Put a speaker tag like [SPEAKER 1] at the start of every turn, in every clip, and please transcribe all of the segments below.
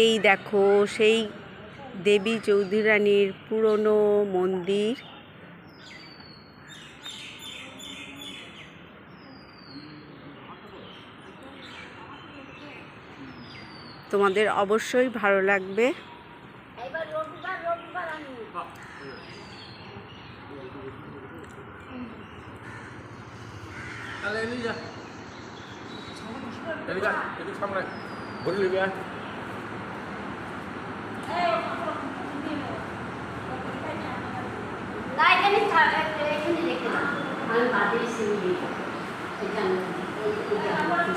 [SPEAKER 1] এই দেখো সেই দেবী চৌধুরী রানীর পুরনো মন্দির। তোমাদের অবশ্যই ভালো লাগবে।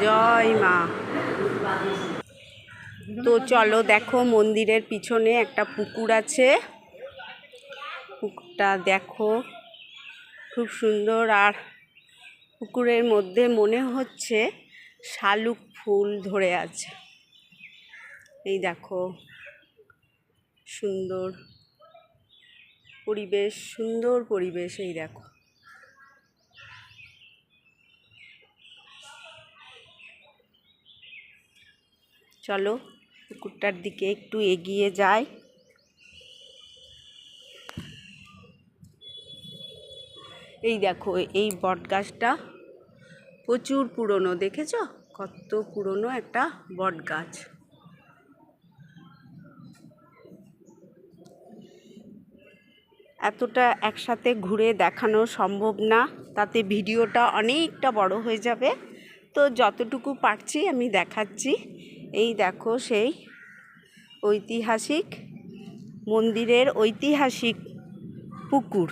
[SPEAKER 1] জয় মা। তো চলো দেখো, মন্দিরের পিছনে একটা পুকুর আছে, পুকুরটা দেখো খুব সুন্দর। আর পুকুরের মধ্যে মনে হচ্ছে শালুক ফুল ধরে আছে। এই দেখো সুন্দর পরিবেশ, সুন্দর পরিবেশ। এই দেখো চলো পুকুরটার দিকে একটু এগিয়ে যাই। এই দেখো এই বট গাছটা প্রচুর পুরনো, দেখেছো কত পুরনো একটা বট গাছ। এতটা একসাথে ঘুরে দেখানো সম্ভব না, তাতে ভিডিওটা অনেকটা বড় হয়ে যাবে। তো যতটুকু পারছি আমি দেখাচ্ছি। এই দেখো সেই ঐতিহাসিক মন্দিরের ঐতিহাসিক পুকুর,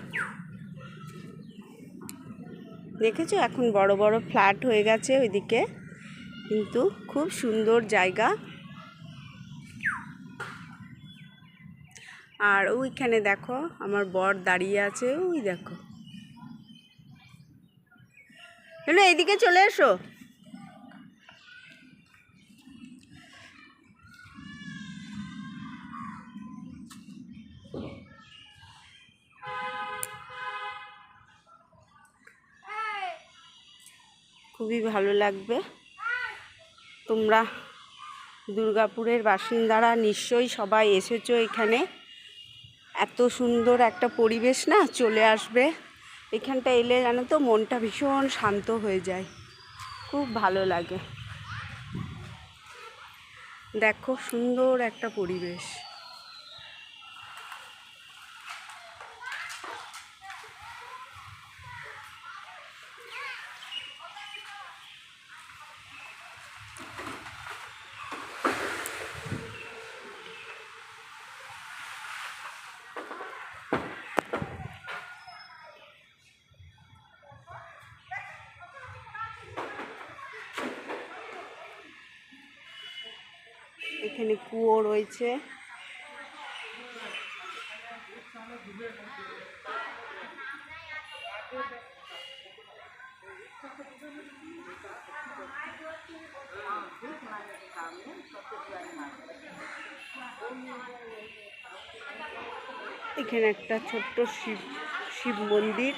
[SPEAKER 1] দেখেছো এখন বড় বড় ফ্ল্যাট হয়ে গেছে ওইদিকে, কিন্তু খুব সুন্দর জায়গা। আর ওইখানে দেখো আমার বর দাঁড়িয়ে আছে, ওই দেখো। হ্যালো, এইদিকে চলে এসো। খুবই ভালো লাগবে। তোমরা দুর্গাপুরের বাসিন্দারা নিশ্চয়ই সবাই এসেছো এখানে। এত সুন্দর একটা পরিবেশ না, চলে আসবে এখানটা এলে, জানো তো মনটা ভীষণ শান্ত হয়ে যায়, খুব ভালো লাগে। দেখো সুন্দর একটা পরিবেশ। এখানে কুয়ো রয়েছে। এখানে একটা ছোট্ট শিব মন্দির।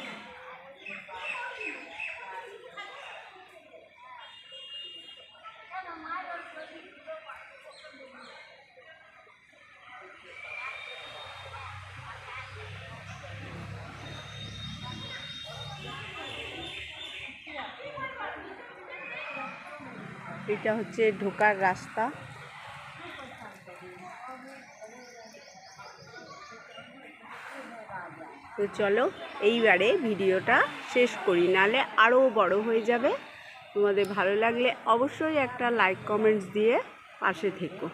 [SPEAKER 1] এটা হচ্ছে ঢোকার রাস্তা। তো চলো এইবারে ভিডিওটা শেষ করি, নাহলে আরও বড় হয়ে যাবে। তোমাদের ভালো লাগলে অবশ্যই একটা লাইক কমেন্টস দিয়ে পাশে থেকো।